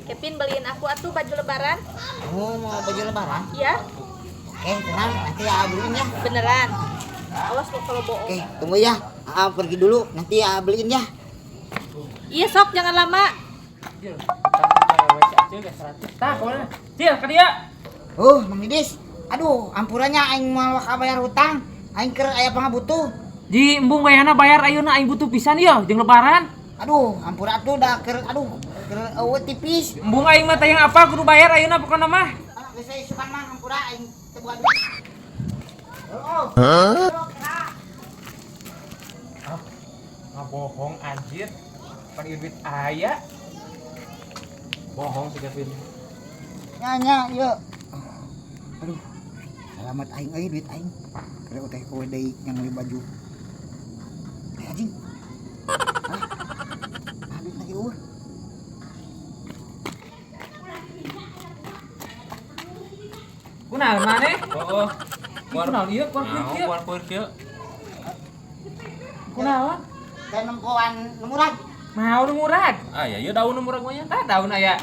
Kevin beliin aku atuh baju lebaran. Oh, mau baju lebaran? Iya, Oke, tenang, nanti beliin ya. beneran. Awas lo kalau bohong. Oke, tunggu ya. Pergi dulu, nanti beliin ya. Iya sok, jangan lama. Cil, ke dia. Mang Didis. Aduh, ampurannya aing mau bayar hutang. Aing keur aya pangabutuh. Ji, embung bayarna bayar ayeuna aing butuh pisan ieu jeung lebaran. Aduh, ampura tuh udah keur tipis. Embung aing mah tayang apa kudu bayar ayeuna pokona mah. Geus saya sukan mah ampura aing teu boga duit. Hah? Bohong anjir. Pan duit aya. Bohong si Kevin. Nya yuk. Aduh. Selamat aing euy duit aing. Keur teh kowe deui yang beli baju. Anjing. Duit lagi Kunaon maneh? Heeh. Kunaon ieu? Kunaon ieu? Kunaon? Teh nempoan murah. Mau murah. Ah ya, ieu daun murah mah nya. Tah daun aya.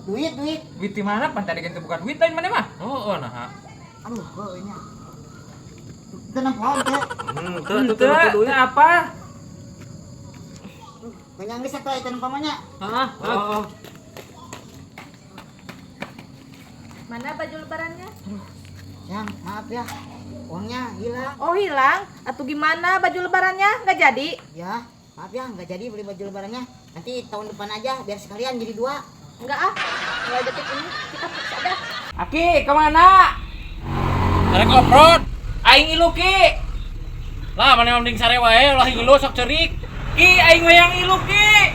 Duit. Duit di mana? Pan tadi kan bukan duit lain maneh mah. Heeh nah. Aduh, heuh nya. Teu nempoan teh. Teu apa? Banyak geus atuh teh nempamanya. Heeh. Mana baju lebarannya? Yang maaf ya. Uangnya hilang. Oh hilang? Atau gimana baju lebarannya? Nggak jadi? Ya, maaf ya nggak jadi beli baju lebarannya. Nanti tahun depan aja biar sekalian jadi 2. Enggak ah. Mulai detik ini kita fix aja. Aki, kemana? Arek off-road. Aing ilu Ki. Lah mana mending sare wae lah ilu sok cerik. Ki aing hoyang ilu Ki.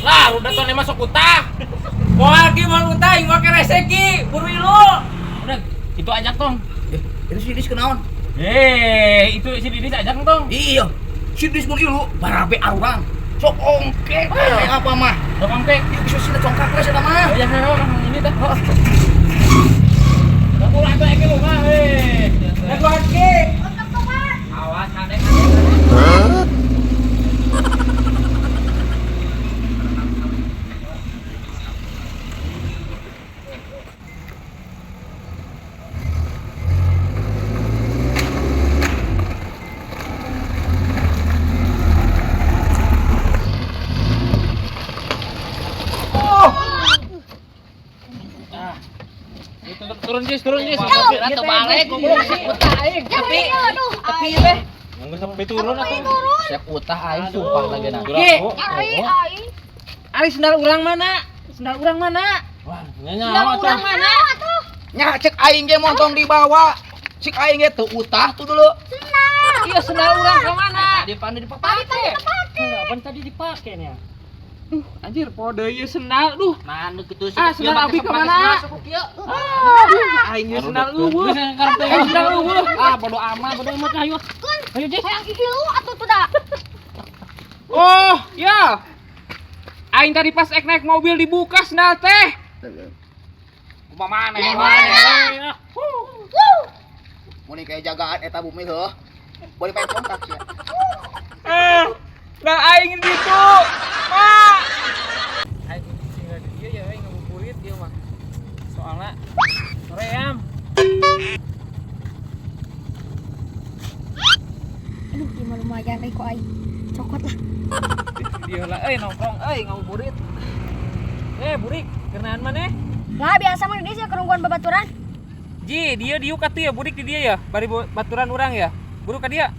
Lah udah tuh masuk utah. Moal Ki moal utah aing make rese Ki, buru ilu. Udah itu ajak tong. Itu si Didis kenaon? Itu si Didis ajak tong. Iya, si Dis mun ilu barabe arurang. Sok ongkek, apa mah? Sok ongkek. Bisa sih congkak we cenah mah. Ya ini teh. Dah pulang teh Ki lu mah heh. Dah gua Ki. Awas hadek. Turun Jis. Atau balik goblok utah aing. Tapi teh. Nggak sampai turun atuh. Siap utah aing sumpah lagi na. Ari sendal urang mana? Wah, nyawa Urang mana? Nya cek aing ge montong dibawa. Cek aing ge teu utah tuh dulu. Iya sendal urang ka mana? Tadi dipake. Pan tadi dipake nya. Anjir pode ieu sendal. Mana kitu sih? Sendal abi ka mana? Aing ge sendal eueuh. Sendal eueuh. Bodo amat ayo. Ayo Jis. Yang ilu atuh tuh dah. Oh, ya. Aing tadi pas naik mobil dibuka sendal teh. Kumaha maneh? Mun kayak jagaan eta bumi heuh. Boleh pengen kontak sih. Nah aing gitu. Pak. Aing tinggal di dia ya aing ngabuburit dia mah. Soalnya ream. Aduh, gimana lumayan kok ai. Cokot lah. Dia lah nongkrong ngabuburit. Burik, kenaan maneh? Lah biasa mah di sini kerungguan babaturan. Ji, dia diuk atuh ya burik di dia ya. Bari baturan urang ya. Buru ka dia.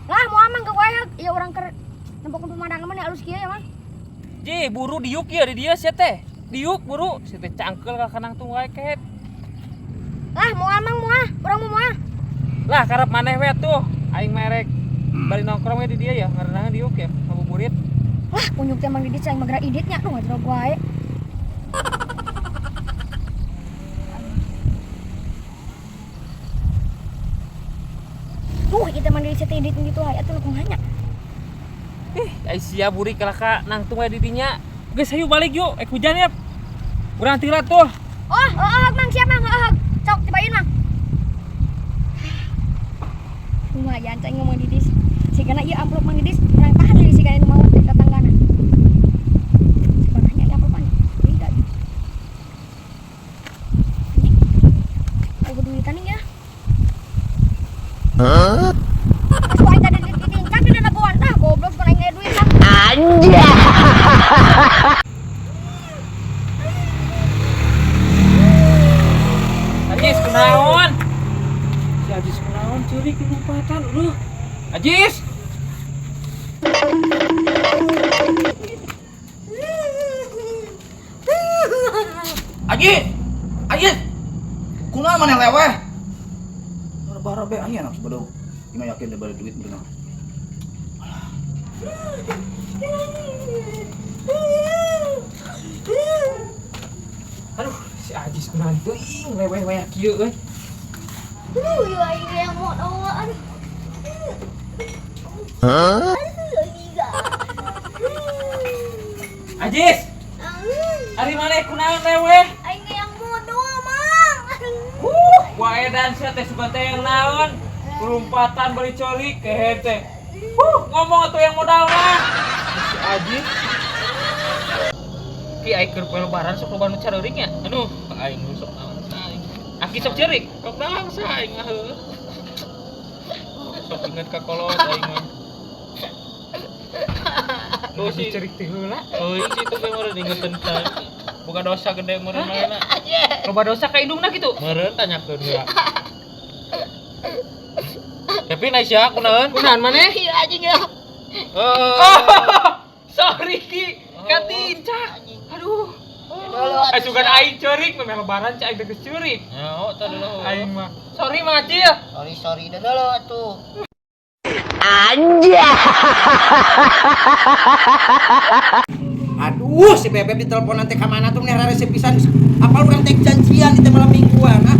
Lah mau amang ke wae ya orang ker nembok pemandangan mah alus kieu ya mah. Ji, buru diuk ya di dia sia teh. Diuk buru, sia teh cangkel ka kanang tung wae ket. Lah mau amang moal, urang mau moal. Lah karep maneh we tuh. Aing merek bari nongkrong we di dia ya, ngaranna diuk ya, ngabuburit. Lah kunjuk teh mang didit aing magra iditnya tuh ngajrog wae. Kita mang didit edit gitu aya atuh langsung hanya. Ai sia burik kalaka nangtung we di dinya. Geus hayu balik yuk, hujan ya. Urang tilat tuh. Oh, mang siap mang, sok cobain mang. Lumayan cai ngomong didis. Sigana ieu amplop mang didis, urang tahan deui sigana nu mawon dari tetanggana. Sebenarnya ieu amplop mang. Beda. Ajis kunaon? Si Ajis kunaon curi kelumpatan lu. Ajis. Ajis. Ajis. Kunaon maneh leweh? Barabe aya anak sebelum. Gimana yakin dia balik duit bener. Aduh, si Ajis kunaon teuing leweh-leweh kieu euy. Iya ini yang mau awaan. Ajis, ari maneh kunaon leweh? Ini yang mau doa mang. Wae dan sia teh suka teh yang naon? Kelumpatan bari corik ke hete. Ngomong atuh yang modal mah. Si Ajis. Ki aing keur poe lebaran sok loba nu careurik nya. Aduh, aing nu sok naon saing. Aki sok ceurik, sok naon saing mah heuh. Sok inget ka kolot aing mah. Tuh si cerik teh heula. Euy si teh meureun ingeteun ka. Boga dosa gede meureun mah. Loba dosa ka indungna kitu. Meureun tanyakeun heula. Kevin Aisyah kunaon? Kunaon maneh? Iya anjing ya. Sorry Ki, katincak. Aduh. Sugan aing ceurik memang lebaran cai aing geus ceurik. Nyaho tah dulu. Aing mah. Sorry mah Acil. Sorry dulu atuh. Aduh, si Bebek ditelepon nanti ke mana tuh nih resep pisan. Apa lu teh janjian di malam mingguan, ah?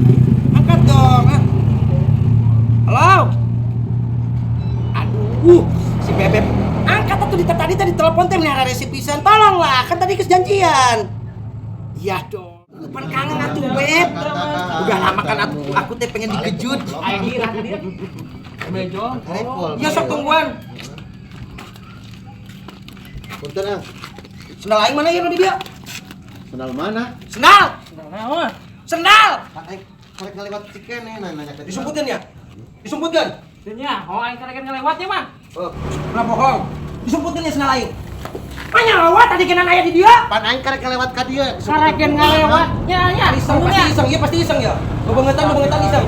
Angkat dong, ah. Halo. Aduh, si Bebek angkat tuh tadi telepon teh nih resep pisan. Tolonglah, kan tadi janjian. Iya dong. Depan kangen atuh, Beb. Udah lama kan aku teh pengen dikejut. Aing irah dia. Bejo. Iya sok tungguan. Punten ah. Sendal aing mana ya di dia? Sendal mana? Sendal. Naon? Sendal. Aing korek ngelewat ciken nih nanya ke. Disumputkan ya? Disumputkan? Teu nya, oh aing karek ngelewat ya mah. Oh, pernah bohong. Disumputkan ya sendal aing. Mana lewat tadi kena aya di dia? Pan aing karek ngelewat ka dieu. Karek ngelewat. Ya, Iseng pasti iseng, iya pasti iseng ya. Bebengetan iseng.